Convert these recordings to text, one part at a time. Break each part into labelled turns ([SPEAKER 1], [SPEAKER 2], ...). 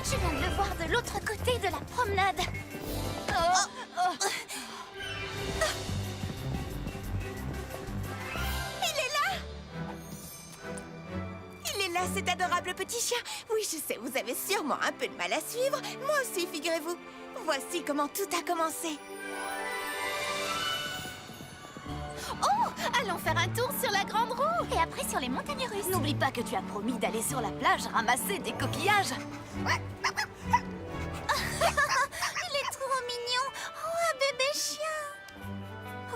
[SPEAKER 1] Je viens de le voir de l'autre côté de la promenade.
[SPEAKER 2] Il est là! Il est là, cet adorable petit chien. Oui, je sais, vous avez sûrement un peu de mal à suivre. Moi aussi, figurez-vous. Voici comment tout a commencé.
[SPEAKER 1] Oh, allons faire un tour sur la grande roue. Et après sur les montagnes russes. N'oublie pas que tu as promis d'aller sur la plage ramasser des coquillages. Il est trop mignon. Oh, un bébé chien.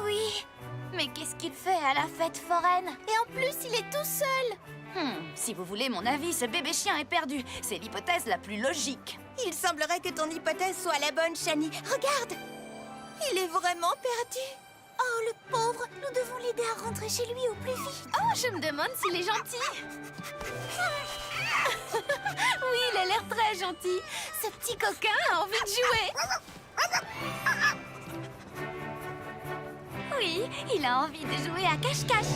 [SPEAKER 1] Oui, mais qu'est-ce qu'il fait à la fête foraine? Et en plus, il est tout seul. Si vous voulez mon avis, ce bébé chien est perdu. C'est l'hypothèse la plus logique.
[SPEAKER 2] Il semblerait que ton hypothèse soit la bonne, Shani. Regarde! Il est vraiment perdu.
[SPEAKER 1] Oh, le pauvre. Nous devons l'aider à rentrer chez lui au plus vite. Oh, je me demande s'il est gentil. Oui, il a l'air très gentil. Ce petit coquin a envie de jouer. Oui, il a envie de jouer à cache-cache.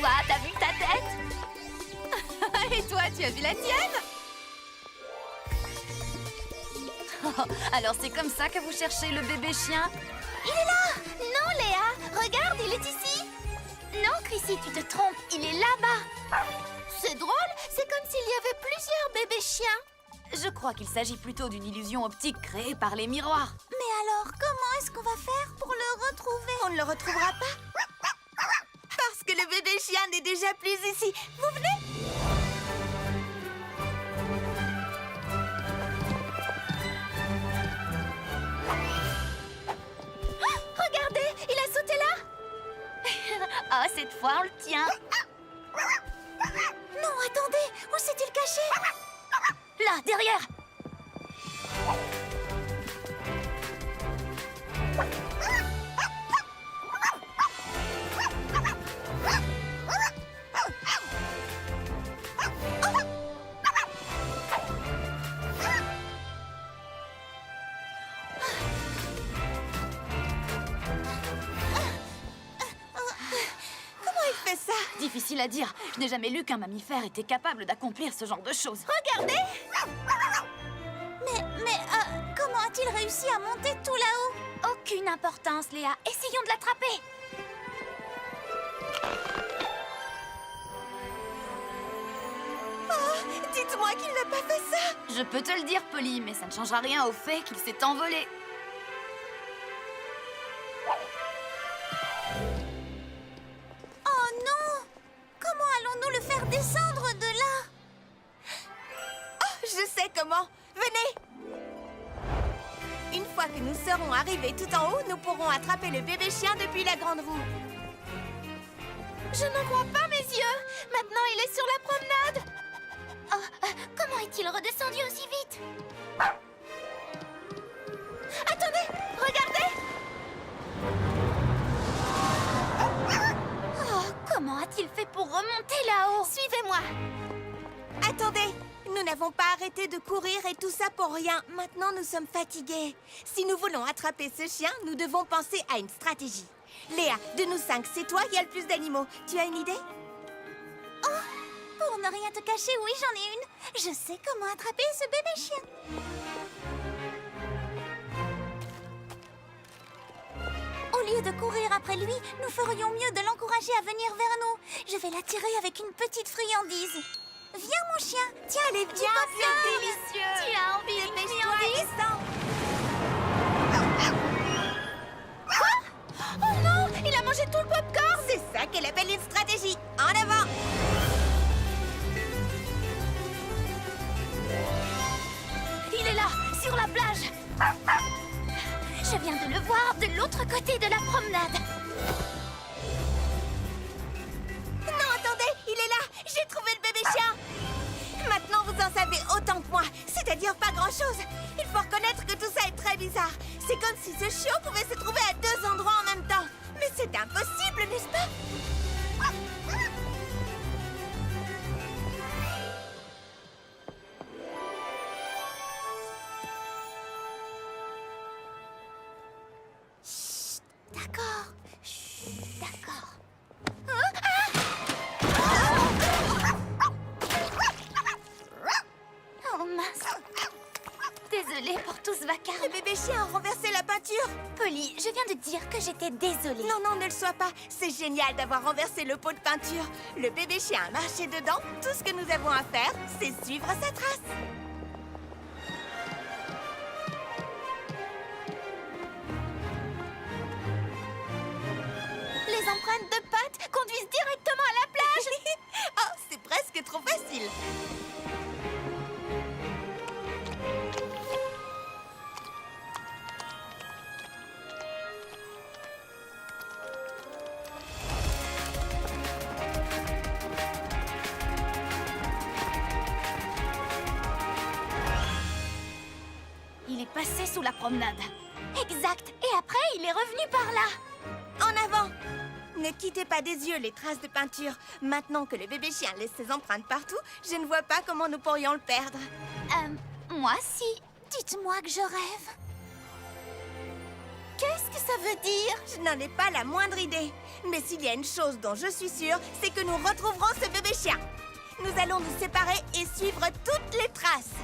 [SPEAKER 1] Ouah, t'as vu ta tête? Et toi, tu as vu la tienne? Oh, alors c'est comme ça que vous cherchez le bébé chien? Il est là! Non, Léa! Regarde, il est ici! Non, Chrissy, tu te trompes, il est là-bas! C'est drôle, c'est comme s'il y avait plusieurs bébés chiens! Je crois qu'il s'agit plutôt d'une illusion optique créée par les miroirs. Mais alors, comment est-ce qu'on va faire pour le retrouver?
[SPEAKER 2] On ne le retrouvera pas. Parce que le bébé chien n'est déjà plus ici. Vous venez?
[SPEAKER 1] Regardez, il a sauté là. Ah, cette fois, on le tient. Non, attendez, où s'est-il caché? Là, derrière.
[SPEAKER 2] Ça.
[SPEAKER 1] Difficile à dire. Je n'ai jamais lu qu'un mammifère était capable d'accomplir ce genre de choses.
[SPEAKER 2] Regardez! Mais comment a-t-il réussi à monter tout là-haut?
[SPEAKER 1] Aucune importance, Léa. Essayons de l'attraper.
[SPEAKER 2] Oh, dites-moi qu'il n'a pas fait ça!
[SPEAKER 1] Je peux te le dire, Polly, mais ça ne changera rien au fait qu'il s'est envolé.
[SPEAKER 2] Descendre de là. Oh, je sais comment. Venez. Une fois que nous serons arrivés tout en haut, nous pourrons attraper le bébé chien depuis la grande roue.
[SPEAKER 1] Je n'en crois pas mes yeux. Maintenant, il est sur la promenade. Oh, comment est-il redescendu aussi vite? Attendez, regardez. Comment a-t-il fait pour remonter là-haut? Suivez-moi.
[SPEAKER 2] Attendez, nous n'avons pas arrêté de courir et tout ça pour rien. Maintenant, nous sommes fatigués. Si nous voulons attraper ce chien, nous devons penser à une stratégie. Léa, de nous 5, c'est toi qui as le plus d'animaux. Tu as une idée?
[SPEAKER 1] Oh, pour ne rien te cacher, oui, j'en ai une. Je sais comment attraper ce bébé chien. Au lieu de courir après lui, nous ferions mieux de l'encourager à venir vers nous. Je vais l'attirer avec une petite friandise. Viens, mon chien. Tiens,
[SPEAKER 2] elle est bien, c'est délicieux.
[SPEAKER 1] Tu as envie d'une friandise? Quoi? Oh non, il a mangé tout le popcorn.
[SPEAKER 2] C'est ça qu'elle appelle une stratégie. En avant.
[SPEAKER 1] Il est là, sur la plage. Je viens de le voir de l'autre côté de la promenade.
[SPEAKER 2] Non, attendez, il est là. J'ai trouvé le bébé chien. Maintenant, vous en savez autant que moi. C'est-à-dire pas grand-chose. Il faut reconnaître que tout ça est très bizarre. C'est comme si ce chiot pouvait se trouver à 2 endroits en même temps. Mais c'est impossible, n'est-ce pas? Chut, d'accord. Chut, d'accord.
[SPEAKER 1] Oh mince. Désolée pour tout ce vacarme.
[SPEAKER 2] Le bébé chien a renversé la peinture.
[SPEAKER 1] Polly, je viens de dire que j'étais désolée.
[SPEAKER 2] Non, non, ne le sois pas. C'est génial d'avoir renversé le pot de peinture. Le bébé chien a marché dedans. Tout ce que nous avons à faire, c'est suivre sa trace.
[SPEAKER 1] Les empreintes de pattes conduisent directement à la plage.
[SPEAKER 2] Oh, c'est presque trop facile.
[SPEAKER 1] Il est passé sous la promenade. Exact. Et après, il est revenu par là.
[SPEAKER 2] En avant! Ne quittez pas des yeux les traces de peinture. Maintenant que le bébé chien laisse ses empreintes partout, je ne vois pas comment nous pourrions le perdre.
[SPEAKER 1] Moi, si. Dites-moi que je rêve.
[SPEAKER 2] Qu'est-ce que ça veut dire? Je n'en ai pas la moindre idée. Mais s'il y a une chose dont je suis sûre, c'est que nous retrouverons ce bébé chien. Nous allons nous séparer et suivre toutes les traces.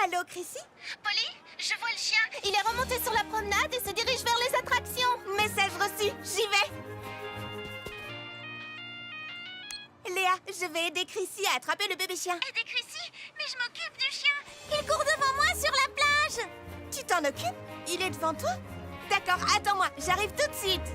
[SPEAKER 2] Allô, Chrissy?
[SPEAKER 1] Polly, je vois le chien. Il est remonté sur la promenade et se dirige vers les attractions.
[SPEAKER 2] Message reçu, j'y vais. Léa, je vais aider Chrissy à attraper le bébé chien.
[SPEAKER 1] Aider Chrissy, mais je m'occupe du chien. Il court devant moi sur la plage.
[SPEAKER 2] Tu t'en occupes? Il est devant toi? D'accord, attends-moi, j'arrive tout de suite.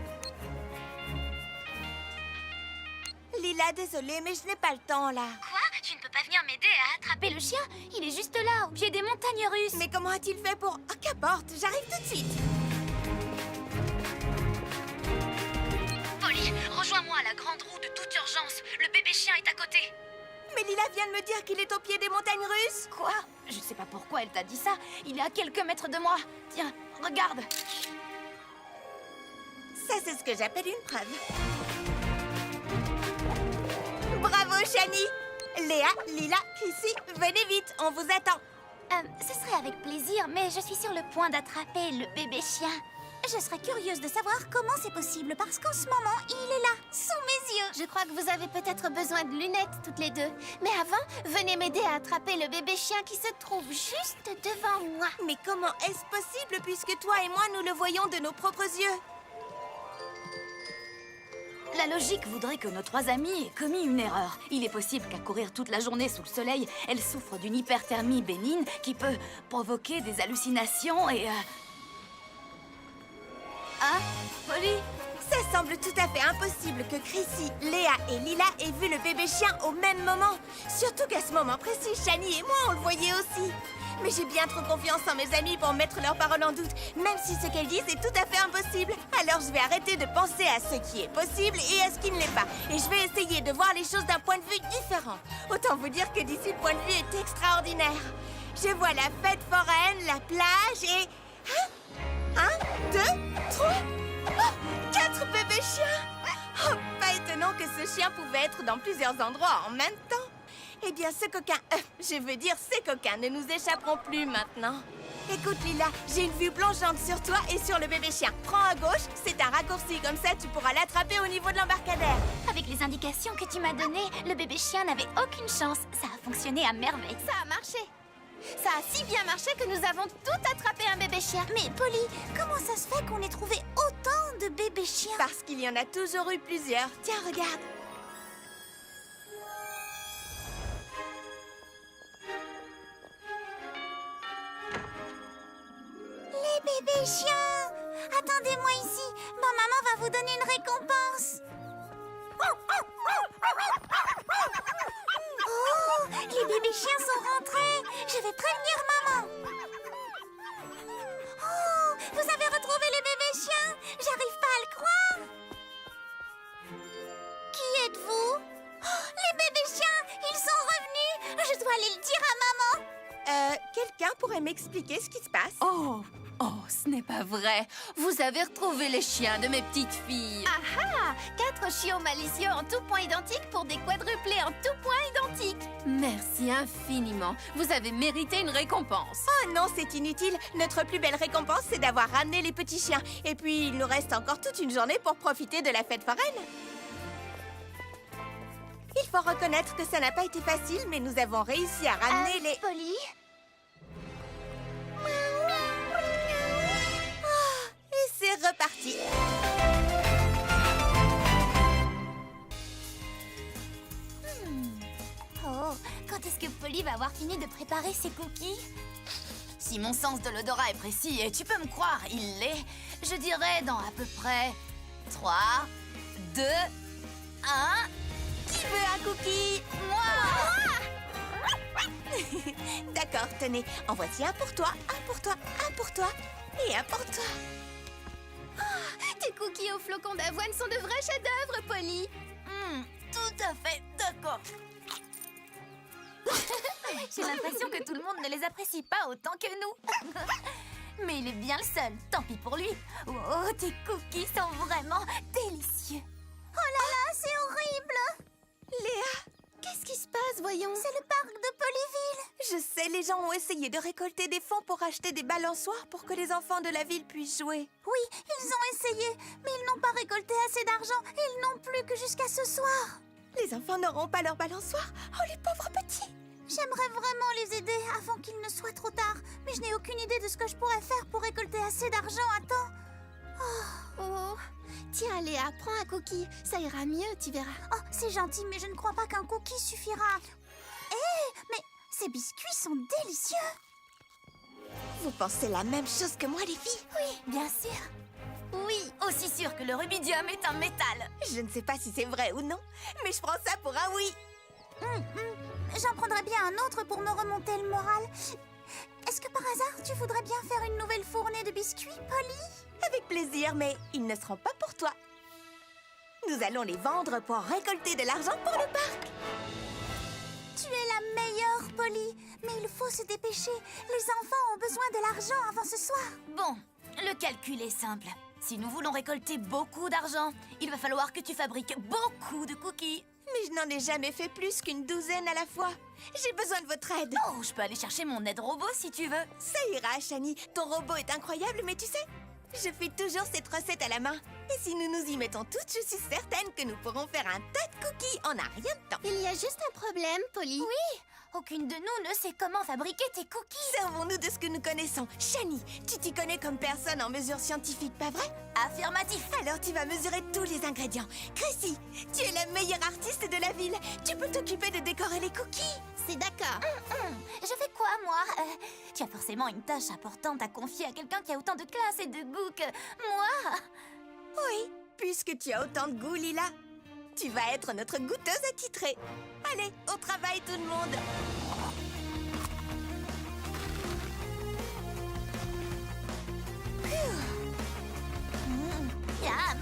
[SPEAKER 2] Lila, désolée, mais je n'ai pas le temps, là.
[SPEAKER 1] Quoi? Tu ne peux pas venir m'aider à attraper le chien? Il est juste là, au pied des montagnes russes.
[SPEAKER 2] Mais comment a-t-il fait pour... Ah, qu'importe, j'arrive tout de suite.
[SPEAKER 1] Polly, rejoins-moi à la grande roue de toute urgence. Le bébé chien est à côté.
[SPEAKER 2] Mais Lila vient de me dire qu'il est au pied des montagnes russes.
[SPEAKER 1] Quoi? Je sais pas pourquoi elle t'a dit ça. Il est à quelques mètres de moi. Tiens, regarde.
[SPEAKER 2] Ça, c'est ce que j'appelle une preuve. Bravo, Shani! Léa, Lila, Chrissy, venez vite, on vous attend.
[SPEAKER 1] Ce serait avec plaisir, mais je suis sur le point d'attraper le bébé chien.
[SPEAKER 3] Je serais curieuse de savoir comment c'est possible, parce qu'en ce moment, il est là, sous mes yeux.
[SPEAKER 1] Je crois que vous avez peut-être besoin de lunettes, toutes les deux. Mais avant, venez m'aider à attraper le bébé chien qui se trouve juste devant moi.
[SPEAKER 2] Mais comment est-ce possible puisque toi et moi, nous le voyons de nos propres yeux?
[SPEAKER 1] La logique voudrait que nos trois amis aient commis une erreur. Il est possible qu'à courir toute la journée sous le soleil, elle souffre d'une hyperthermie bénigne qui peut provoquer des hallucinations et... Hein, Polly?
[SPEAKER 2] Ça semble tout à fait impossible que Chrissy, Léa et Lila aient vu le bébé chien au même moment. Surtout qu'à ce moment précis, Shani et moi, on le voyait aussi. Mais j'ai bien trop confiance en mes amis pour mettre leurs paroles en doute, même si ce qu'elles disent est tout à fait impossible. Alors je vais arrêter de penser à ce qui est possible et à ce qui ne l'est pas. Et je vais essayer de voir les choses d'un point de vue différent. Autant vous dire que d'ici, le point de vue est extraordinaire. Je vois la fête foraine, la plage et... Hein? 1, 2, 3... Oh, 4 bébés chiens! Oh, pas étonnant que ce chien pouvait être dans plusieurs endroits en même temps. Eh bien, ce coquin... je veux dire, ces coquins ne nous échapperont plus maintenant. Écoute, Lila, j'ai une vue plongeante sur toi et sur le bébé chien. Prends à gauche, c'est un raccourci, comme ça tu pourras l'attraper au niveau de l'embarcadère.
[SPEAKER 1] Avec les indications que tu m'as données, le bébé chien n'avait aucune chance. Ça a fonctionné à merveille.
[SPEAKER 2] Ça a marché. Ça a si bien marché que nous avons tout attrapé un bébé chien.
[SPEAKER 3] Mais Polly, comment ça se fait qu'on ait trouvé autant de bébés chiens?
[SPEAKER 2] Parce qu'il y en a toujours eu plusieurs. Tiens, regarde.
[SPEAKER 3] Les bébés chiens! Attendez-moi ici, ma maman va vous donner une récompense. Oh, les bébés chiens sont rentrés. Je vais prévenir maman. Oh, vous avez retrouvé les bébés chiens? J'arrive pas à le croire. Qui êtes-vous? Oh, les bébés chiens, ils sont je dois aller le dire à maman.
[SPEAKER 2] Quelqu'un pourrait m'expliquer ce qui se passe?
[SPEAKER 4] Oh, ce n'est pas vrai. Vous avez retrouvé les chiens de mes petites filles.
[SPEAKER 1] Ah, 4 chiots malicieux en tout point identiques pour des quadruplés en tout point identiques.
[SPEAKER 4] Merci infiniment. Vous avez mérité une récompense.
[SPEAKER 2] Oh non, c'est inutile. Notre plus belle récompense, c'est d'avoir ramené les petits chiens. Et puis, il nous reste encore toute une journée pour profiter de la fête foraine. Il faut reconnaître que ça n'a pas été facile, mais nous avons réussi à ramener les...
[SPEAKER 1] Polly?
[SPEAKER 2] Et c'est reparti.
[SPEAKER 1] Oh, quand est-ce que Polly va avoir fini de préparer ses cookies? Si mon sens de l'odorat est précis, et tu peux me croire, il l'est, je dirais dans à peu près 3, 2, 1...
[SPEAKER 2] Qui veut un cookie?
[SPEAKER 1] Moi!
[SPEAKER 2] D'accord, tenez. En voici un pour toi, un pour toi, un pour toi et un pour toi.
[SPEAKER 1] Tes cookies aux flocons d'avoine sont de vrais chefs-d'œuvre, Polly. Tout à fait, d'accord. J'ai l'impression que tout le monde ne les apprécie pas autant que nous. Mais il est bien le seul, tant pis pour lui. Oh, tes cookies sont vraiment délicieux.
[SPEAKER 3] Oh là là, c'est horrible.
[SPEAKER 2] Léa,
[SPEAKER 1] Qu'est-ce qui se passe, voyons?
[SPEAKER 3] C'est le parc de Polyville.
[SPEAKER 2] je sais, les gens ont essayé de récolter des fonds pour acheter des balançoires pour que les enfants de la ville puissent jouer.
[SPEAKER 3] Oui, ils ont essayé, mais ils n'ont pas récolté assez d'argent et ils n'ont plus que jusqu'à ce soir.
[SPEAKER 2] Les enfants n'auront pas leur balançoire. Oh, les pauvres petits.
[SPEAKER 3] J'aimerais vraiment les aider avant qu'il ne soit trop tard, mais je n'ai aucune idée de ce que je pourrais faire pour récolter assez d'argent à temps.
[SPEAKER 1] Oh, tiens, Léa, prends un cookie. Ça ira mieux, tu verras.
[SPEAKER 3] Oh, c'est gentil, mais je ne crois pas qu'un cookie suffira. Hé, mais ces biscuits sont délicieux.
[SPEAKER 2] Vous pensez la même chose que moi, les filles?
[SPEAKER 1] Oui, bien sûr. Oui, aussi sûr que le rubidium est un métal.
[SPEAKER 2] Je ne sais pas si c'est vrai ou non, mais je prends ça pour un oui.
[SPEAKER 3] J'en prendrais bien un autre pour me remonter le moral. Est-ce que par hasard, tu voudrais bien faire une nouvelle fournée de biscuits, Polly?
[SPEAKER 2] Avec plaisir, mais ils ne seront pas pour toi. Nous allons les vendre pour récolter de l'argent pour le parc.
[SPEAKER 3] Tu es la meilleure, Polly. Mais il faut se dépêcher. Les enfants ont besoin de l'argent avant ce soir.
[SPEAKER 1] Bon, le calcul est simple. Si nous voulons récolter beaucoup d'argent, il va falloir que tu fabriques beaucoup de cookies.
[SPEAKER 2] Mais je n'en ai jamais fait plus qu'une douzaine à la fois. J'ai besoin de votre aide.
[SPEAKER 1] Oh, je peux aller chercher mon aide robot si tu veux.
[SPEAKER 2] Ça ira, Shani. Ton robot est incroyable, mais tu sais, je fais toujours cette recette à la main. Et si nous nous y mettons toutes, je suis certaine que nous pourrons faire un tas de cookies en un rien de temps.
[SPEAKER 1] Il y a juste un problème, Polly. Oui, aucune de nous ne sait comment fabriquer tes cookies.
[SPEAKER 2] Servons-nous de ce que nous connaissons. Shani, tu t'y connais comme personne en mesure scientifique, pas vrai?
[SPEAKER 1] Affirmatif.
[SPEAKER 2] Alors tu vas mesurer tous les ingrédients. Chrissy, tu es la meilleure artiste de la ville. Tu peux t'occuper de décorer les cookies.
[SPEAKER 1] C'est d'accord. Je fais quoi, moi? Tu as forcément une tâche importante à confier à quelqu'un qui a autant de classe et de goût que moi.
[SPEAKER 2] Oui, puisque tu as autant de goût, Lila. Tu vas être notre goûteuse attitrée. Allez, au travail tout le monde.
[SPEAKER 1] Yam.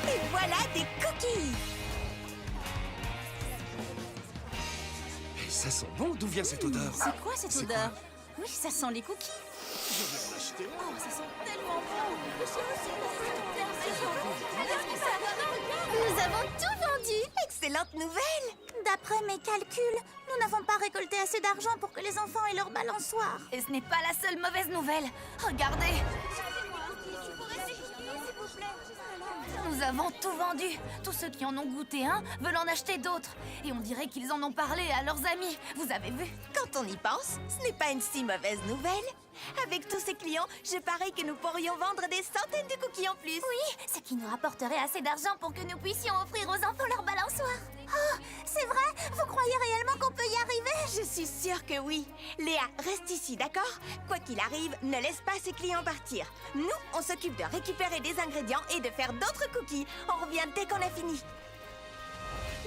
[SPEAKER 2] Et voilà des cookies.
[SPEAKER 5] Ça sent bon, d'où vient cette odeur?
[SPEAKER 4] C'est quoi cette
[SPEAKER 5] C'est
[SPEAKER 4] odeur? Oui, ça sent les cookies.
[SPEAKER 1] Oh, ça sent tellement bon. Nous avons tout vendu.
[SPEAKER 2] Excellente nouvelle.
[SPEAKER 3] D'après mes calculs, nous n'avons pas récolté assez d'argent pour que les enfants aient leur balançoire.
[SPEAKER 1] Et ce n'est pas la seule mauvaise nouvelle. Regardez. Nous avons tout vendu. Tous ceux qui en ont goûté un veulent en acheter d'autres. Et on dirait qu'ils en ont parlé à leurs amis. Vous avez vu?
[SPEAKER 2] Quand on y pense, ce n'est pas une si mauvaise nouvelle. Avec tous ces clients, je parie que nous pourrions vendre des centaines de cookies en plus.
[SPEAKER 3] Oui, ce qui nous rapporterait assez d'argent pour que nous puissions offrir aux enfants leur balançoire. Oh, c'est vrai? Vous croyez réellement qu'on peut y arriver?
[SPEAKER 2] Je suis sûre que oui. Léa, reste ici, d'accord? Quoi qu'il arrive, ne laisse pas ces clients partir. Nous, on s'occupe de récupérer des ingrédients et de faire d'autres cookies. On revient dès qu'on a fini.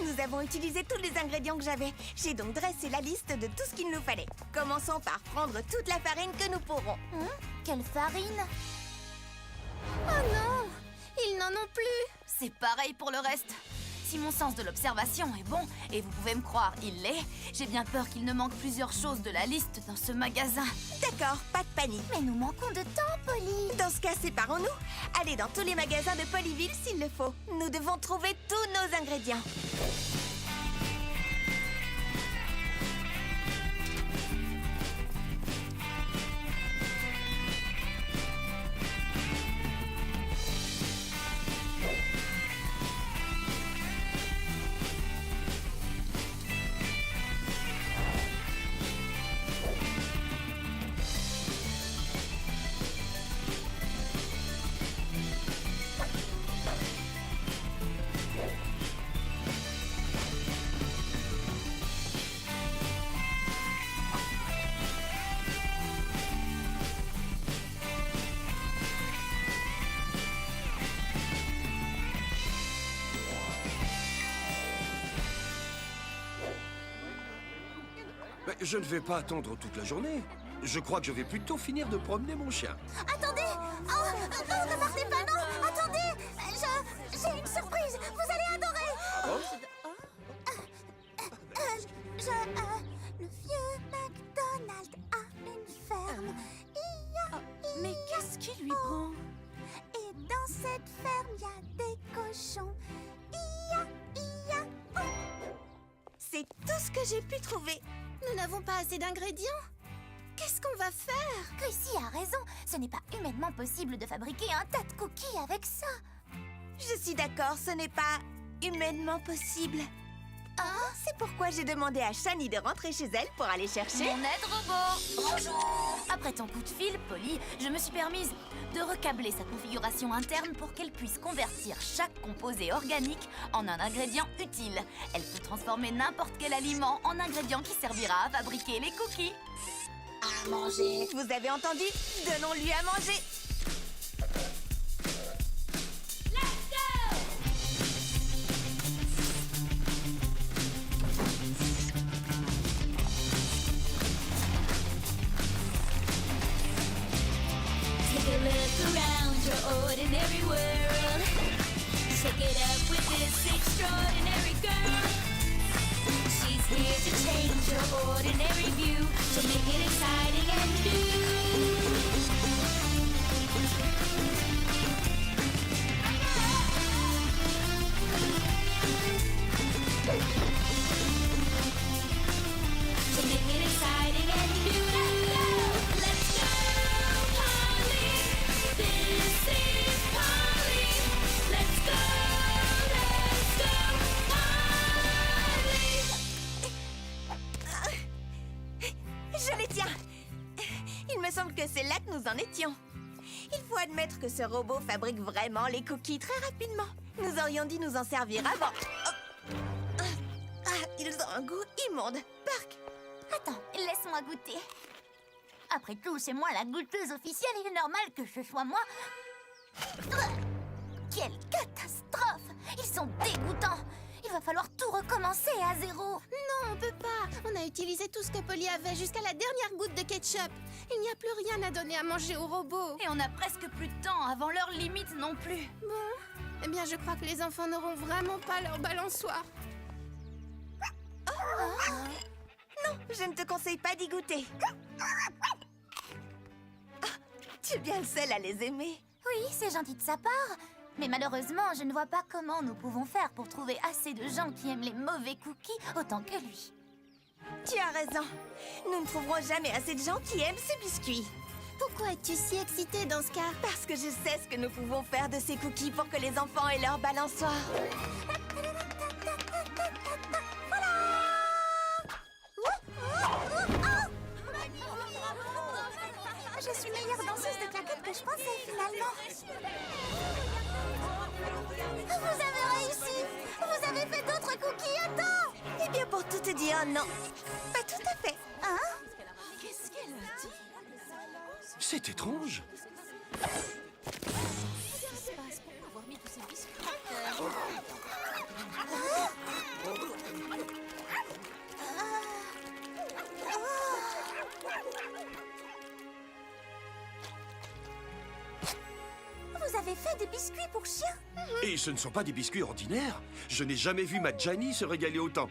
[SPEAKER 2] Nous avons utilisé tous les ingrédients que j'avais. J'ai donc dressé la liste de tout ce qu'il nous fallait. Commençons par prendre toute la farine que nous pourrons.
[SPEAKER 3] Quelle farine?
[SPEAKER 1] Oh non, ils n'en ont plus. C'est pareil pour le reste. Si mon sens de l'observation est bon, et vous pouvez me croire, il l'est, j'ai bien peur qu'il ne manque plusieurs choses de la liste dans ce magasin.
[SPEAKER 2] D'accord, pas de panique.
[SPEAKER 3] Mais nous manquons de temps, Polly.
[SPEAKER 2] Dans ce cas, séparons-nous. Allez dans tous les magasins de Polyville s'il le faut. Nous devons trouver tous nos ingrédients.
[SPEAKER 5] Mais je ne vais pas attendre toute la journée. Je crois que je vais plutôt finir de promener mon chien.
[SPEAKER 3] Attendez! Oh, non, ne partez pas, non! Attendez! J'ai une surprise! Vous allez adorer! Le vieux McDonald a une ferme.
[SPEAKER 1] Mais qu'est-ce qui lui prend?
[SPEAKER 3] Et dans cette ferme, il y a des cochons.
[SPEAKER 2] C'est tout ce que j'ai pu trouver.
[SPEAKER 1] Nous n'avons pas assez d'ingrédients. Qu'est-ce qu'on va faire?
[SPEAKER 3] Chrissy a raison. Ce n'est pas humainement possible de fabriquer un tas de cookies avec ça.
[SPEAKER 2] Je suis d'accord, ce n'est pas humainement possible. C'est pourquoi j'ai demandé à Shani de rentrer chez elle pour aller chercher.
[SPEAKER 1] Mon aide robot. Bonjour. Après ton coup de fil, Polly, je me suis permise de recabler sa configuration interne pour qu'elle puisse convertir chaque composé organique en un ingrédient utile. Elle peut transformer n'importe quel aliment en ingrédient qui servira à fabriquer les cookies.
[SPEAKER 2] À manger. Vous avez entendu? Donnons-lui à manger.
[SPEAKER 6] Take a look around your ordinary world. Shake it up with this extraordinary girl. She's here to change your ordinary view, to make it exciting and new. To make it exciting and new. Let's go, Polly. This is Polly. Let's go, Polly.
[SPEAKER 2] Je les tiens. Il me semble que c'est là que nous en étions. Il faut admettre que ce robot fabrique vraiment les cookies très rapidement. Nous aurions dû nous en servir avant. Ils ont un goût immonde. Park.
[SPEAKER 3] Attends, laisse-moi goûter. Après tout, c'est moi la goûteuse officielle. Il est normal que ce soit moi. Quelle catastrophe! Ils sont dégoûtants. Il va falloir tout recommencer à zéro.
[SPEAKER 1] Non, on peut pas. On a utilisé tout ce que Polly avait jusqu'à la dernière goutte de ketchup. Il n'y a plus rien à donner à manger au robot. Et on a presque plus de temps avant l'heure limite non plus. Bon, eh bien je crois que les enfants n'auront vraiment pas leur balançoire.
[SPEAKER 2] Non, je ne te conseille pas d'y goûter. Tu es bien le seul à les aimer.
[SPEAKER 3] Oui, c'est gentil de sa part. Mais malheureusement, je ne vois pas comment nous pouvons faire pour trouver assez de gens qui aiment les mauvais cookies autant que lui.
[SPEAKER 2] Tu as raison. Nous ne trouverons jamais assez de gens qui aiment ces biscuits.
[SPEAKER 1] Pourquoi es-tu si excitée dans ce cas?
[SPEAKER 2] Parce que je sais ce que nous pouvons faire de ces cookies pour que les enfants aient leur balançoire.
[SPEAKER 3] Je meilleure danseuse de claquettes que je pensais, finalement. Vous avez réussi! Vous avez fait d'autres cookies à temps!
[SPEAKER 2] Eh bien, pour tout te dire, non. Pas tout à fait.
[SPEAKER 3] Hein?
[SPEAKER 5] C'est étrange.
[SPEAKER 3] Vous avez fait des biscuits pour chiens?
[SPEAKER 5] Et ce ne sont pas des biscuits ordinaires. Je n'ai jamais vu ma Gianni se régaler autant.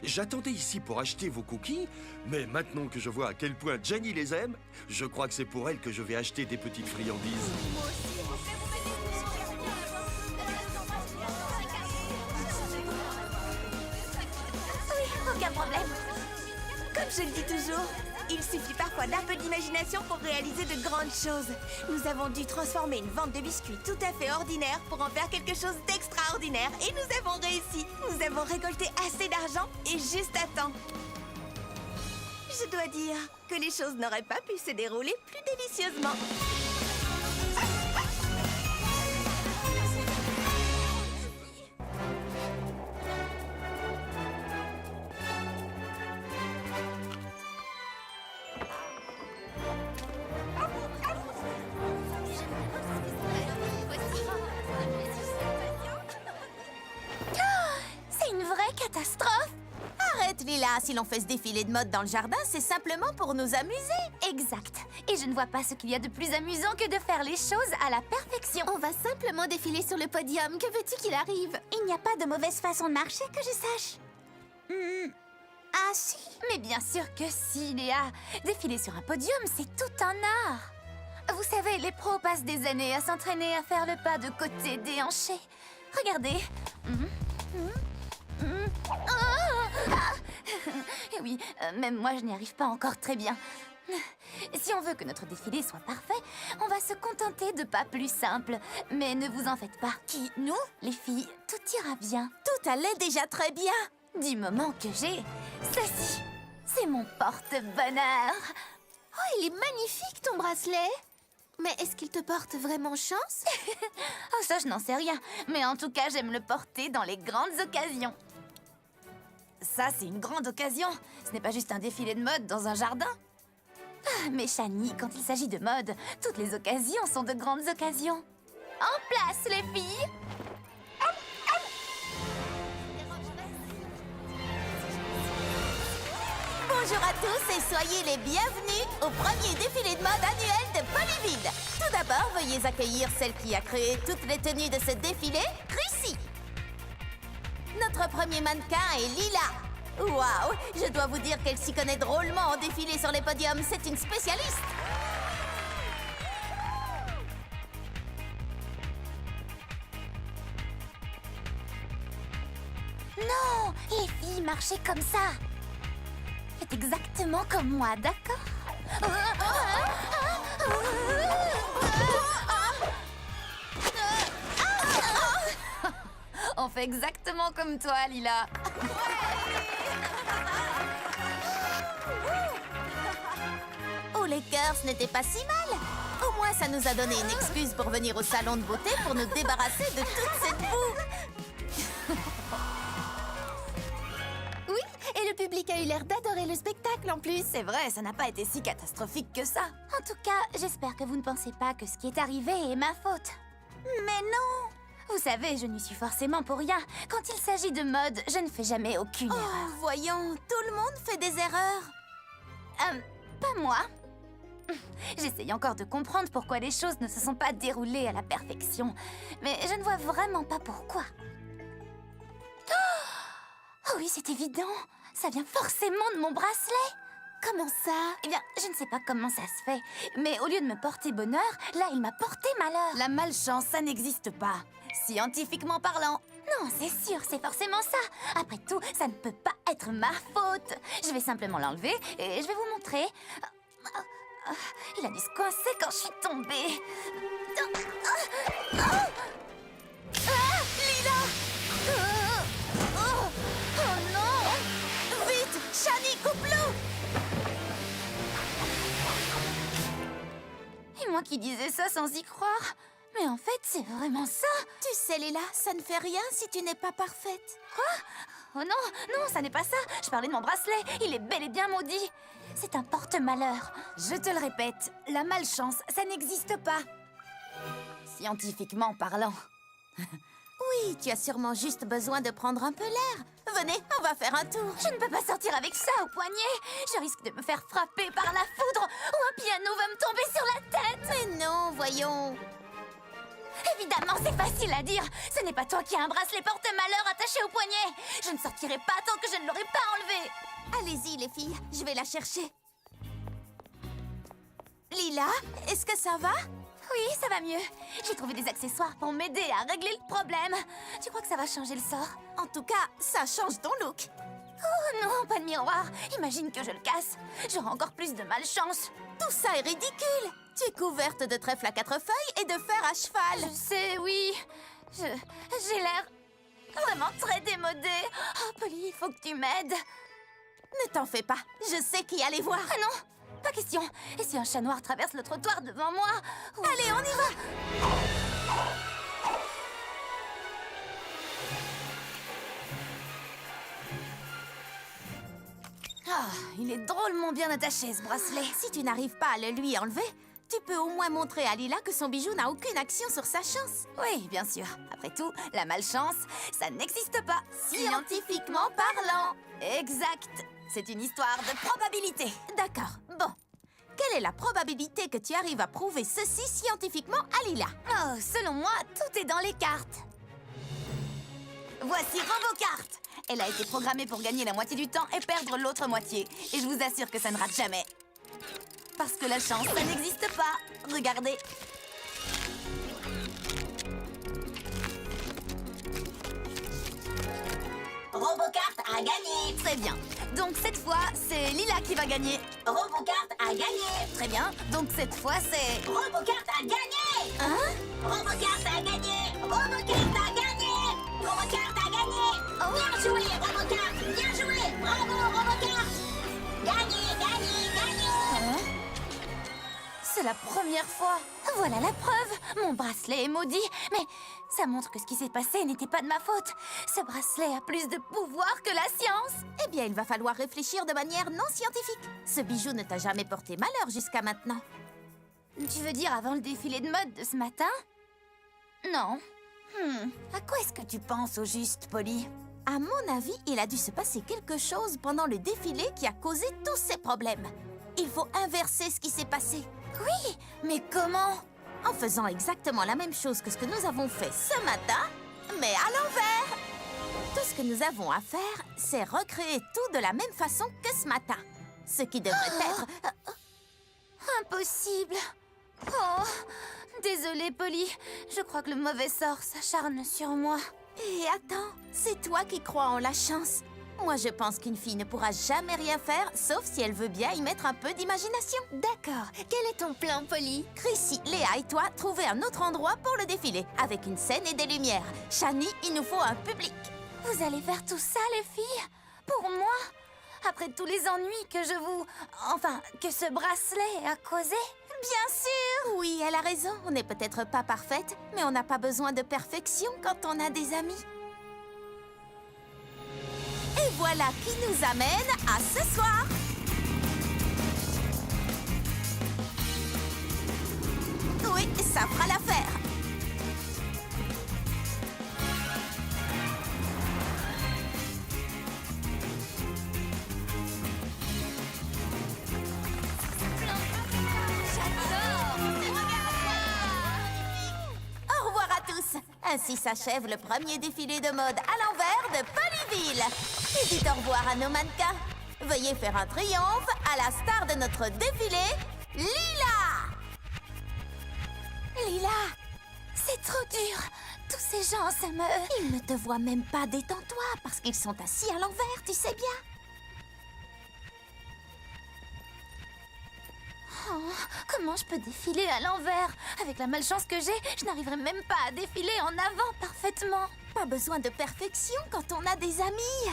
[SPEAKER 5] J'attendais ici pour acheter vos cookies, mais maintenant que je vois à quel point Gianni les aime, je crois que c'est pour elle que je vais acheter des petites friandises.
[SPEAKER 2] Aucun problème. Comme je le dis toujours, il suffit parfois d'un peu d'imagination pour réaliser de grandes choses. Nous avons dû transformer une vente de biscuits tout à fait ordinaire pour en faire quelque chose d'extraordinaire. Et nous avons réussi. Nous avons récolté assez d'argent et juste à temps. Je dois dire que les choses n'auraient pas pu se dérouler plus délicieusement.
[SPEAKER 3] C'est une vraie catastrophe! Arrête, Lila, si l'on fait ce défilé de mode dans le jardin, c'est simplement pour nous amuser.
[SPEAKER 1] Exact. Et je ne vois pas ce qu'il y a de plus amusant que de faire les choses à la perfection.
[SPEAKER 3] On va simplement défiler sur le podium. Que veux-tu qu'il arrive? Il n'y a pas de mauvaise façon de marcher que je sache. Ah si?
[SPEAKER 1] Mais bien sûr que si, Léa. Défiler sur un podium, c'est tout un art. Vous savez, les pros passent des années à s'entraîner à faire le pas de côté déhanché. Regardez. Et oui, même moi, je n'y arrive pas encore très bien. Si on veut que notre défilé soit parfait, on va se contenter de pas plus simples. Mais ne vous en faites pas.
[SPEAKER 3] Qui? Nous?
[SPEAKER 1] Les filles, tout ira bien.
[SPEAKER 3] Tout allait déjà très bien.
[SPEAKER 1] Du moment que j'ai ceci, c'est mon porte-bonheur.
[SPEAKER 3] Oh, il est magnifique ton bracelet. Mais est-ce qu'il te porte vraiment chance?
[SPEAKER 1] Oh, ça, je n'en sais rien. Mais en tout cas, j'aime le porter dans les grandes occasions. Ça, c'est une grande occasion. Ce n'est pas juste un défilé de mode dans un jardin. Ah, mais Shani, quand il s'agit de mode, toutes les occasions sont de grandes occasions. En place, les filles!
[SPEAKER 3] Bonjour à tous et soyez les bienvenus au premier défilé de mode annuel de Polyville. Tout d'abord, veuillez accueillir celle qui a créé toutes les tenues de ce défilé, Chrissy. Notre premier mannequin est Lila. Waouh, je dois vous dire qu'elle s'y connaît drôlement en défilé sur les podiums. C'est une spécialiste.
[SPEAKER 1] Non, les filles, marchez comme ça. Faites exactement comme moi, d'accord? On fait exactement comme toi, Lila.
[SPEAKER 3] Oh, les cœurs, ce n'était pas si mal. Au moins, ça nous a donné une excuse pour venir au salon de beauté pour nous débarrasser de toute cette boue.
[SPEAKER 1] Oui, et le public a eu l'air d'adorer le spectacle en plus. C'est vrai, ça n'a pas été si catastrophique que ça. En tout cas, j'espère que vous ne pensez pas que ce qui est arrivé est ma faute.
[SPEAKER 3] Mais non.
[SPEAKER 1] Vous savez, je n'y suis forcément pour rien. Quand il s'agit de mode, je ne fais jamais aucune
[SPEAKER 3] Oh,
[SPEAKER 1] erreur.
[SPEAKER 3] voyons, tout le monde fait des erreurs.
[SPEAKER 1] Pas moi. J'essaye encore de comprendre pourquoi les choses ne se sont pas déroulées à la perfection. Mais je ne vois vraiment pas pourquoi. Oh oui, c'est évident. Ça vient forcément de mon bracelet.
[SPEAKER 3] Comment ça?
[SPEAKER 1] Eh bien, je ne sais pas comment ça se fait. Mais au lieu de me porter bonheur, là, il m'a porté malheur. La malchance, ça n'existe pas. Scientifiquement parlant. Non, c'est sûr, c'est forcément ça. Après tout, ça ne peut pas être ma faute. Je vais simplement l'enlever et je vais vous montrer. Il a dû se coincer quand je suis tombée.
[SPEAKER 3] Lila!
[SPEAKER 1] Oh non!
[SPEAKER 3] Vite! Shani, coupe-le!
[SPEAKER 1] moi qui disais ça sans y croire. Mais en fait, c'est vraiment ça.
[SPEAKER 3] Tu sais, Lila, ça ne fait rien si tu n'es pas parfaite.
[SPEAKER 1] Oh non, non, ça n'est pas ça. Je parlais de mon bracelet. Il est bel et bien maudit. C'est un porte-malheur. Je te le répète, la malchance, ça n'existe pas. Scientifiquement parlant.
[SPEAKER 3] Oui, tu as sûrement juste besoin de prendre un peu l'air. Venez, on va faire un tour.
[SPEAKER 1] Je ne peux pas sortir avec ça au poignet. Je risque de me faire frapper par la foudre ou un piano va me tomber sur la tête.
[SPEAKER 3] Mais non, voyons.
[SPEAKER 1] Évidemment, c'est facile à dire. Ce n'est pas toi qui as un bracelet porte-malheur attaché au poignet. Je ne sortirai pas tant que je ne l'aurai pas enlevé.
[SPEAKER 3] Allez-y, les filles, je vais la chercher. Lila, est-ce que ça va?
[SPEAKER 1] Oui, ça va mieux. J'ai trouvé des accessoires pour m'aider à régler le problème. Tu crois que ça va changer le sort?
[SPEAKER 3] En tout cas, ça change ton look.
[SPEAKER 1] Oh non, pas de miroir. Imagine que je le casse. J'aurai encore plus de malchance.
[SPEAKER 3] Tout ça est ridicule. Tu es couverte de trèfles à 4 feuilles et de fer à cheval.
[SPEAKER 1] Je sais, oui. J'ai l'air vraiment très démodée. Oh, Polly, il faut que tu m'aides.
[SPEAKER 3] Ne t'en fais pas, je sais qui aller voir.
[SPEAKER 1] Ah non, pas question. Et si un chat noir traverse le trottoir devant moi?
[SPEAKER 3] Allez, on y va.
[SPEAKER 1] Ah, il est drôlement bien attaché, ce bracelet.
[SPEAKER 3] Si tu n'arrives pas à le lui enlever, tu peux au moins montrer à Lila que son bijou n'a aucune action sur sa chance.
[SPEAKER 1] Oui, bien sûr. Après tout, la malchance, ça n'existe pas.
[SPEAKER 3] Scientifiquement parlant.
[SPEAKER 1] Exact. C'est une histoire de probabilité.
[SPEAKER 3] D'accord, bon. Quelle est la probabilité que tu arrives à prouver ceci scientifiquement à Lila?
[SPEAKER 1] Oh, selon moi, tout est dans les cartes. Voici RoboCarte. Elle a été programmée pour gagner la moitié du temps et perdre l'autre moitié. Et je vous assure que ça ne rate jamais. Parce que la chance, ça n'existe pas. Regardez.
[SPEAKER 3] RoboCarte a gagné.
[SPEAKER 1] Très bien. Donc cette fois, c'est Lila qui va gagner.
[SPEAKER 3] RoboCarte a gagné.
[SPEAKER 1] Très bien. Donc cette fois, c'est...
[SPEAKER 3] RoboCarte a gagné.
[SPEAKER 1] Hein?
[SPEAKER 3] RoboCarte a gagné. RoboCarte a gagné. RoboCarte a gagné. Bien joué, RoboCarte. Bien joué. Bravo, RoboCarte. Gagné, gagné, gagné.
[SPEAKER 1] Hein? C'est la première fois. Voilà la preuve. Mon bracelet est maudit. Mais ça montre que ce qui s'est passé n'était pas de ma faute. Ce bracelet a plus de pouvoir que la science.
[SPEAKER 3] Eh bien, il va falloir réfléchir de manière non scientifique. Ce bijou ne t'a jamais porté malheur jusqu'à maintenant.
[SPEAKER 1] Tu veux dire avant le défilé de mode de ce matin? Non. À quoi est-ce que tu penses au juste, Polly?
[SPEAKER 3] À mon avis, il a dû se passer quelque chose pendant le défilé qui a causé tous ces problèmes. Il faut inverser ce qui s'est passé.
[SPEAKER 1] Oui, mais comment?
[SPEAKER 3] En faisant exactement la même chose que ce que nous avons fait ce matin, mais à l'envers. Tout ce que nous avons à faire, c'est recréer tout de la même façon que ce matin. Ce qui devrait être...
[SPEAKER 1] Impossible. Oh, désolée, Polly. Je crois que le mauvais sort s'acharne sur moi.
[SPEAKER 3] Et attends, c'est toi qui crois en la chance. Moi, je pense qu'une fille ne pourra jamais rien faire, sauf si elle veut bien y mettre un peu d'imagination.
[SPEAKER 1] D'accord. Quel est ton plan, Polly?
[SPEAKER 3] Chrissy, Léa et toi, trouvez un autre endroit pour le défilé, avec une scène et des lumières. Shani, il nous faut un public.
[SPEAKER 1] Vous allez faire tout ça, les filles? Pour moi? Après tous les ennuis que je vous... Enfin, que ce bracelet a causé?
[SPEAKER 3] Bien sûr! Oui, elle a raison. On n'est peut-être pas parfaite, mais on n'a pas besoin de perfection quand on a des amis. Et voilà qui nous amène à ce soir. Oui, ça fera l'affaire. Au revoir à tous. Ainsi s'achève le premier défilé de mode à l'envers de Polyville. Et dites au revoir à nos mannequins. Veuillez faire un triomphe à la star de notre défilé, Lila.
[SPEAKER 1] Lila, c'est trop dur. Tous ces gens, ça me...
[SPEAKER 3] Ils ne te voient même pas, détends-toi, parce qu'ils sont assis à l'envers, tu sais bien.
[SPEAKER 1] Oh, comment je peux défiler à l'envers? Avec la malchance que j'ai, je n'arriverai même pas à défiler en avant parfaitement.
[SPEAKER 3] Pas besoin de perfection quand on a des amis.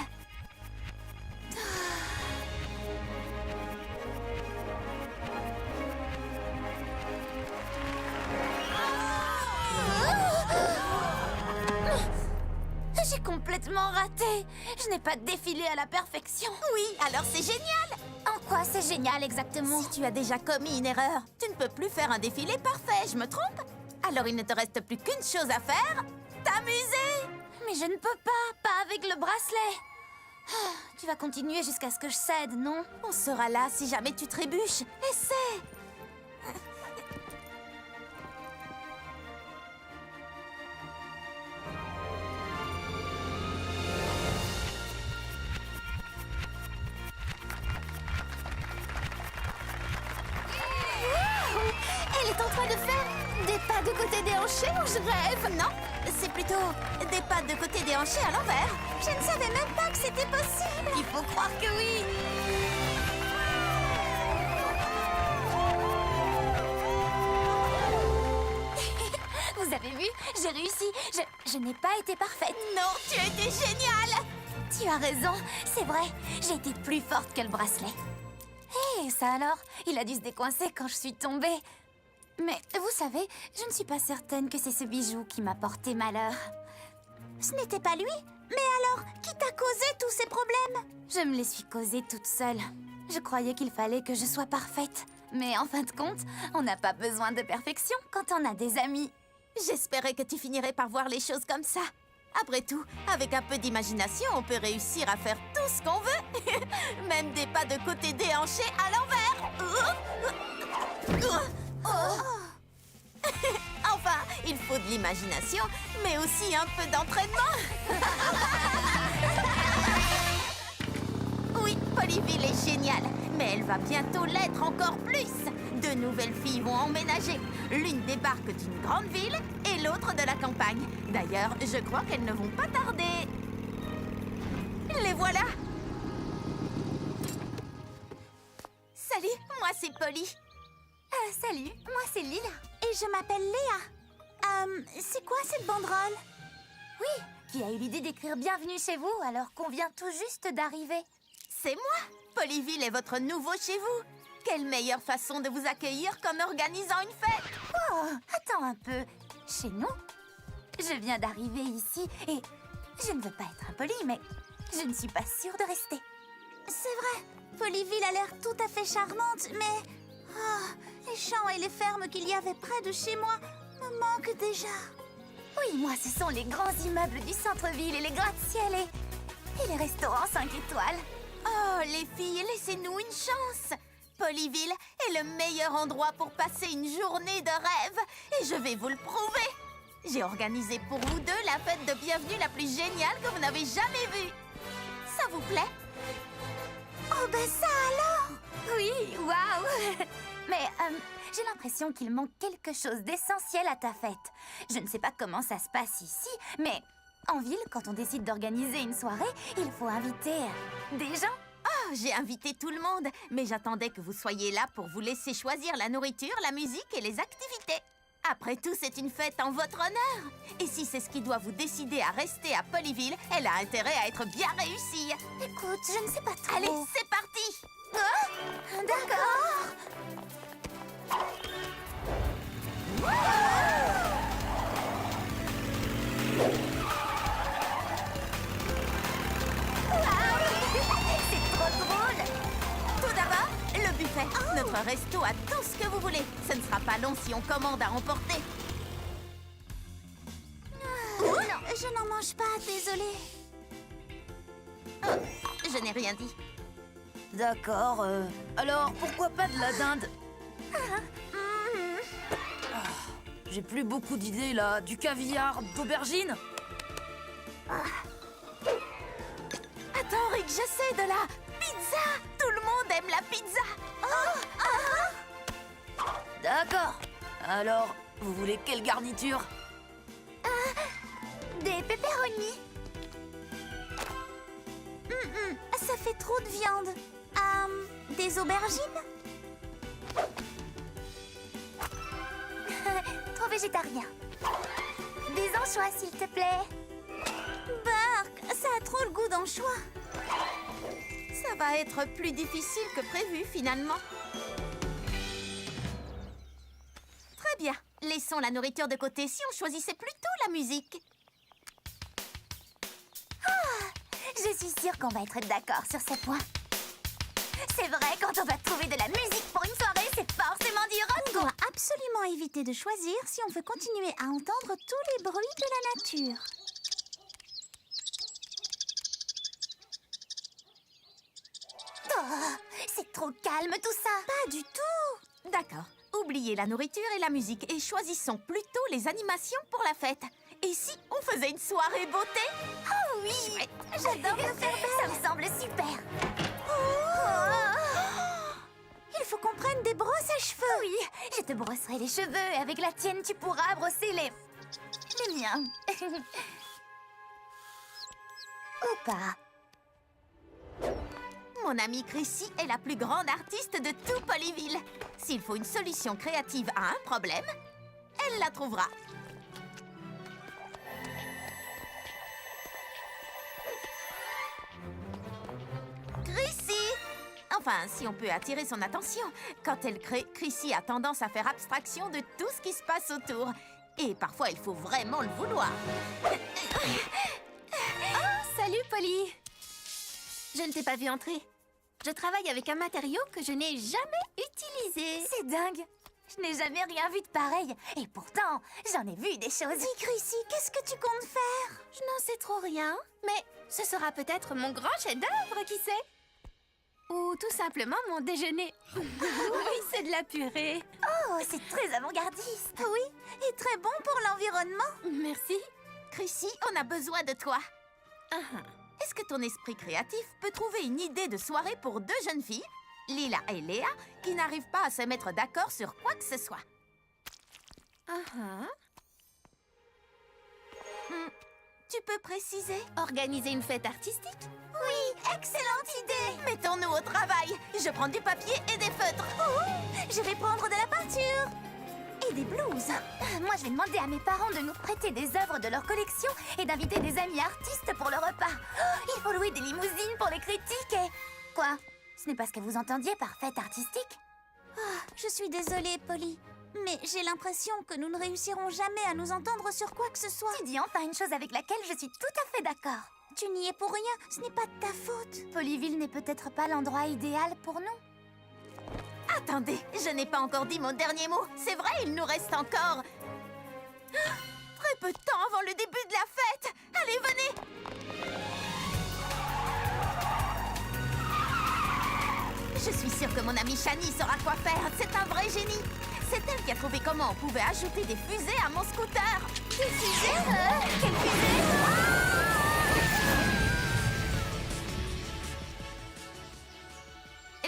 [SPEAKER 1] complètement raté. Je n'ai pas défilé à la perfection.
[SPEAKER 3] Oui, alors c'est génial!
[SPEAKER 1] En quoi c'est génial exactement?
[SPEAKER 3] Si tu as déjà commis une erreur, tu ne peux plus faire un défilé parfait, je me trompe? Alors il ne te reste plus qu'une chose à faire, t'amuser!
[SPEAKER 1] Mais je ne peux pas avec le bracelet. Ah, tu vas continuer jusqu'à ce que je cède, non?
[SPEAKER 3] On sera là si jamais tu trébuches. Essaie!
[SPEAKER 1] Elle est en train de faire des pas de côté déhanchés ou je rêve?
[SPEAKER 3] Non, c'est plutôt des pattes de côté déhanchées à l'envers. Je ne savais même pas que c'était possible.
[SPEAKER 1] Il faut croire que oui. Vous avez vu? J'ai réussi. Je n'ai pas été parfaite.
[SPEAKER 3] Non, tu as été géniale!
[SPEAKER 1] Tu as raison, c'est vrai. J'ai été plus forte que le bracelet. Hé, ça alors? Il a dû se décoincer quand je suis tombée. Mais vous savez, je ne suis pas certaine que c'est ce bijou qui m'a porté malheur.
[SPEAKER 3] Ce n'était pas lui? Mais alors, qui t'a causé tous ces problèmes?
[SPEAKER 1] Je me les suis causées toute seule. Je croyais qu'il fallait que je sois parfaite. Mais en fin de compte, on n'a pas besoin de perfection quand on a des amis.
[SPEAKER 3] J'espérais que tu finirais par voir les choses comme ça. Après tout, avec un peu d'imagination, on peut réussir à faire tout ce qu'on veut. Même des pas de côté déhanchés à l'envers. Enfin, il faut de l'imagination, mais aussi un peu d'entraînement. Oui, Polyville est géniale, mais elle va bientôt l'être encore plus. Deux nouvelles filles vont emménager. L'une débarque d'une grande ville et l'autre de la campagne. D'ailleurs, je crois qu'elles ne vont pas tarder. Les voilà. Salut, moi c'est Polly.
[SPEAKER 1] Salut, moi c'est Lila.
[SPEAKER 3] Et je m'appelle Léa. C'est quoi cette banderole?
[SPEAKER 1] Oui, qui a eu l'idée d'écrire bienvenue chez vous alors qu'on vient tout juste d'arriver.
[SPEAKER 3] C'est moi. Polyville est votre nouveau chez vous. Quelle meilleure façon de vous accueillir qu'en organisant une fête?
[SPEAKER 1] Oh, attends un peu. Chez nous? Je viens d'arriver ici et je ne veux pas être impolie, mais je ne suis pas sûre de rester.
[SPEAKER 3] C'est vrai, Polyville a l'air tout à fait charmante, mais... les champs et les fermes qu'il y avait près de chez moi me manquent déjà.
[SPEAKER 1] Oui, moi, ce sont les grands immeubles du centre-ville et les gratte-ciel et les restaurants 5 étoiles.
[SPEAKER 3] Oh, les filles, laissez-nous une chance. Polyville est le meilleur endroit pour passer une journée de rêve et je vais vous le prouver. J'ai organisé pour vous deux la fête de bienvenue la plus géniale que vous n'avez jamais vue. Ça vous plaît? Oh, ben ça alors!
[SPEAKER 1] Oui, waouh! Mais j'ai l'impression qu'il manque quelque chose d'essentiel à ta fête. Je ne sais pas comment ça se passe ici, mais en ville, quand on décide d'organiser une soirée, il faut inviter des gens.
[SPEAKER 3] Oh, j'ai invité tout le monde, mais j'attendais que vous soyez là pour vous laisser choisir la nourriture, la musique et les activités. Après tout, c'est une fête en votre honneur. Et si c'est ce qui doit vous décider à rester à Polyville, elle a intérêt à être bien réussie.
[SPEAKER 1] Écoute, je ne sais pas trop.
[SPEAKER 3] Allez, c'est parti!
[SPEAKER 1] D'accord. C'est trop drôle.
[SPEAKER 3] Tout d'abord, le buffet. Notre resto a tout ce que vous voulez. Ce ne sera pas long si on commande à emporter.
[SPEAKER 1] Non, je n'en mange pas, désolée.
[SPEAKER 3] Je n'ai rien dit.
[SPEAKER 4] D'accord, alors pourquoi pas de la dinde? J'ai plus beaucoup d'idées là. Du caviar, d'aubergine?
[SPEAKER 3] Attends, Rick, je sais, de la pizza. Tout le monde aime la pizza.
[SPEAKER 4] D'accord. Alors, vous voulez quelle garniture?
[SPEAKER 1] Des pepperonis.
[SPEAKER 3] Ça fait trop de viande. Des aubergines?
[SPEAKER 1] Trop végétarien. Des anchois, s'il te plaît.
[SPEAKER 3] Bark, ça a trop le goût d'anchois. Ça va être plus difficile que prévu, finalement. Très bien. Laissons la nourriture de côté si on choisissait plutôt la musique.
[SPEAKER 1] Je suis sûre qu'on va être d'accord sur ce point. C'est vrai, quand on va trouver de la musique pour une soirée, c'est forcément du rock.
[SPEAKER 7] On doit absolument éviter de choisir si on veut continuer à entendre tous les bruits de la nature.
[SPEAKER 1] Oh, c'est trop calme tout ça.
[SPEAKER 3] Pas du tout. D'accord. Oubliez la nourriture et la musique et choisissons plutôt les animations pour la fête. Et si on faisait une soirée beauté?
[SPEAKER 1] Oh oui, j'adore me faire belle. Ça me semble super.
[SPEAKER 7] Il faut qu'on prenne des brosses à cheveux.
[SPEAKER 1] Oui, je te brosserai les cheveux et avec la tienne, tu pourras brosser les miens. Ou pas.
[SPEAKER 3] Mon amie Chrissy est la plus grande artiste de tout Polyville. S'il faut une solution créative à un problème, elle la trouvera. Chrissy! Enfin, si on peut attirer son attention. Quand elle crée, Chrissy a tendance à faire abstraction de tout ce qui se passe autour. Et parfois, il faut vraiment le vouloir.
[SPEAKER 1] Salut, Polly. Je ne t'ai pas vu entrer. Je travaille avec un matériau que je n'ai jamais utilisé. C'est dingue. Je n'ai jamais rien vu de pareil. Et pourtant, j'en ai vu des choses.
[SPEAKER 7] Dis, Chrissy, qu'est-ce que tu comptes faire?
[SPEAKER 1] Je n'en sais trop rien. Mais ce sera peut-être mon grand chef-d'œuvre, qui sait? Ou tout simplement mon déjeuner. Oui, c'est de la purée. Oh, c'est très avant-gardiste.
[SPEAKER 7] Oui, et très bon pour l'environnement.
[SPEAKER 1] Merci.
[SPEAKER 3] Chrissy, on a besoin de toi. Est-ce que ton esprit créatif peut trouver une idée de soirée pour deux jeunes filles, Lila et Léa, qui n'arrivent pas à se mettre d'accord sur quoi que ce soit? Tu peux préciser?
[SPEAKER 1] Organiser une fête artistique?
[SPEAKER 3] Oui, excellente idée! Mettons-nous au travail. Je prends du papier et des feutres.
[SPEAKER 7] J'irai prendre de la peinture. Et des blouses.
[SPEAKER 1] Moi, je vais demander à mes parents de nous prêter des œuvres de leur collection et d'inviter des amis artistes pour le repas. Oh, il faut louer des limousines pour les critiques et... Quoi? Ce n'est pas ce que vous entendiez par fête artistique?
[SPEAKER 7] Je suis désolée, Polly. Mais j'ai l'impression que nous ne réussirons jamais à nous entendre sur quoi que ce soit.
[SPEAKER 1] Tu dis enfin une chose avec laquelle je suis tout à fait d'accord.
[SPEAKER 7] Tu n'y es pour rien, ce n'est pas de ta faute.
[SPEAKER 1] Polyville n'est peut-être pas l'endroit idéal pour nous.
[SPEAKER 3] Attendez, je n'ai pas encore dit mon dernier mot. C'est vrai, il nous reste encore... très peu de temps avant le début de la fête. Allez, venez! Je suis sûre que mon amie Shani saura quoi faire. C'est un vrai génie. C'est elle qui a trouvé comment on pouvait ajouter des fusées à mon scooter.
[SPEAKER 1] Des fusées? Quelle fusée?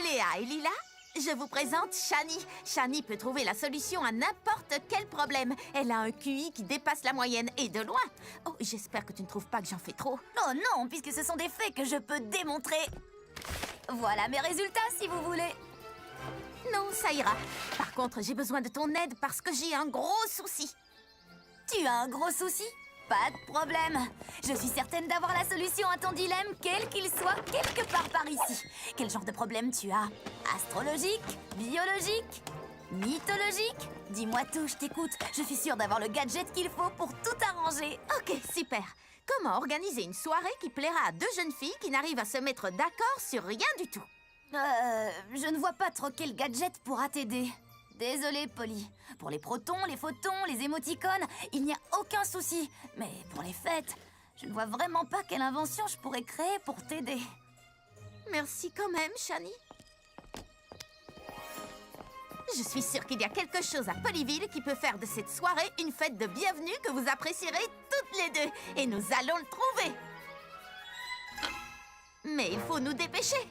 [SPEAKER 3] Léa et Lila, je vous présente Shani. Shani peut trouver la solution à n'importe quel problème. Elle a un QI qui dépasse la moyenne et de loin. Oh, j'espère que tu ne trouves pas que j'en fais trop.
[SPEAKER 1] Oh non, puisque ce sont des faits que je peux démontrer. Voilà mes résultats, si vous voulez.
[SPEAKER 3] Non, ça ira. Par contre, j'ai besoin de ton aide parce que j'ai un gros souci.
[SPEAKER 1] Tu as un gros souci? Pas de problème. Je suis certaine d'avoir la solution à ton dilemme, quel qu'il soit, quelque part par ici. Quel genre de problème tu as? Astrologique? Biologique? Mythologique? Dis-moi tout, je t'écoute. Je suis sûre d'avoir le gadget qu'il faut pour tout arranger.
[SPEAKER 3] Ok, super. Comment organiser une soirée qui plaira à deux jeunes filles qui n'arrivent à se mettre d'accord sur rien du tout?
[SPEAKER 1] Je ne vois pas trop quel gadget pourra t'aider. Désolée, Polly. Pour les protons, les photons, les émoticônes, il n'y a aucun souci. Mais pour les fêtes, je ne vois vraiment pas quelle invention je pourrais créer pour t'aider.
[SPEAKER 3] Merci quand même, Shani. Je suis sûre qu'il y a quelque chose à Polyville qui peut faire de cette soirée une fête de bienvenue que vous apprécierez toutes les deux. Et nous allons le trouver. Mais il faut nous dépêcher.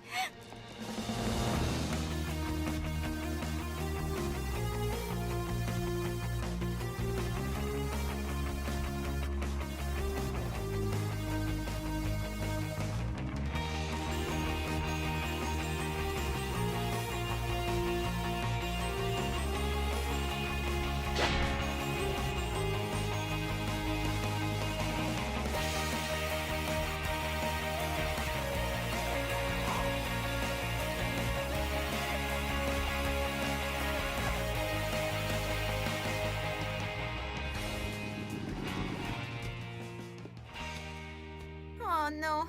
[SPEAKER 3] Oh non!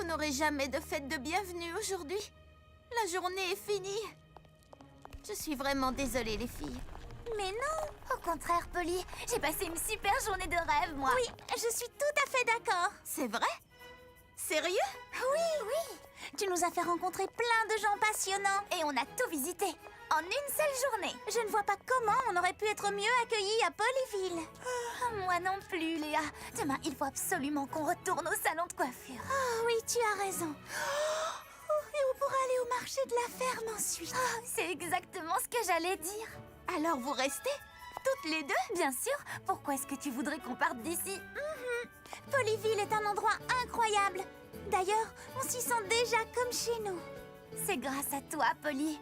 [SPEAKER 3] vous n'aurez jamais de fête de bienvenue aujourd'hui. La journée est finie. Je suis vraiment désolée, les filles.
[SPEAKER 1] Mais non, au contraire, Polly. J'ai passé une super journée de rêve, moi.
[SPEAKER 7] Oui, je suis tout à fait d'accord.
[SPEAKER 3] C'est vrai? Sérieux?
[SPEAKER 7] Oui. Tu nous as fait rencontrer plein de gens passionnants.
[SPEAKER 1] Et on a tout visité en une seule journée.
[SPEAKER 7] Je ne vois pas comment on aurait pu être mieux accueillis à Polyville.
[SPEAKER 1] Oh, moi non plus, Léa. Demain, il faut absolument qu'on retourne au salon de coiffure.
[SPEAKER 7] Oh oui, tu as raison. Et on pourra aller au marché de la ferme ensuite.
[SPEAKER 1] Oh, c'est exactement ce que j'allais dire.
[SPEAKER 3] Alors vous restez? Toutes les deux?
[SPEAKER 1] Bien sûr. Pourquoi est-ce que tu voudrais qu'on parte d'ici?
[SPEAKER 7] Polyville est un endroit incroyable. D'ailleurs, on s'y sent déjà comme chez nous.
[SPEAKER 1] C'est grâce à toi, Polly.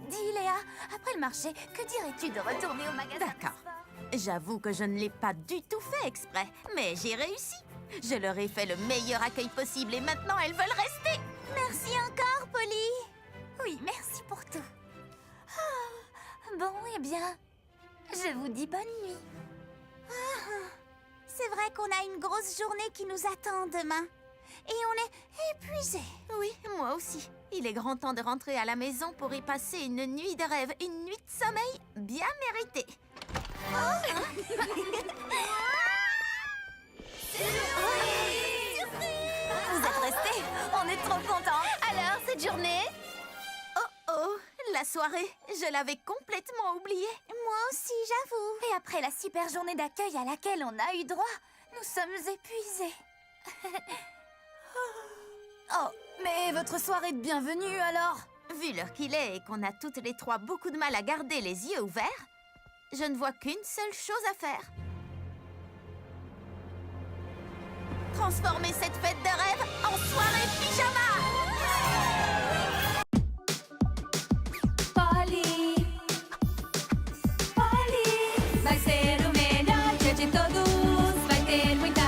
[SPEAKER 1] Dis, Léa, après le marché, que dirais-tu de retourner au magasin?
[SPEAKER 3] D'accord. J'avoue que je ne l'ai pas du tout fait exprès, mais j'ai réussi. Je leur ai fait le meilleur accueil possible et maintenant elles veulent rester.
[SPEAKER 7] Merci encore, Polly.
[SPEAKER 1] Oui, merci pour tout. Bon, eh bien, je vous dis bonne nuit.
[SPEAKER 7] C'est vrai qu'on a une grosse journée qui nous attend demain. Et on est épuisés.
[SPEAKER 3] Oui, moi aussi. Il est grand temps de rentrer à la maison pour y passer une nuit de rêve, une nuit de sommeil bien méritée.
[SPEAKER 1] Vous êtes restés? On est trop contents. Alors, cette journée?
[SPEAKER 3] Oh, la soirée, je l'avais complètement oubliée.
[SPEAKER 7] Moi aussi, j'avoue.
[SPEAKER 1] Et après la super journée d'accueil à laquelle on a eu droit, nous sommes épuisés. Oh, mais votre soirée de bienvenue alors?
[SPEAKER 3] Vu l'heure qu'il est et qu'on a toutes les trois beaucoup de mal à garder les yeux ouverts, je ne vois qu'une seule chose à faire. Transformer cette fête de rêve en soirée pyjama!
[SPEAKER 6] Vai ser o melhor dia de todos. Vai ter muita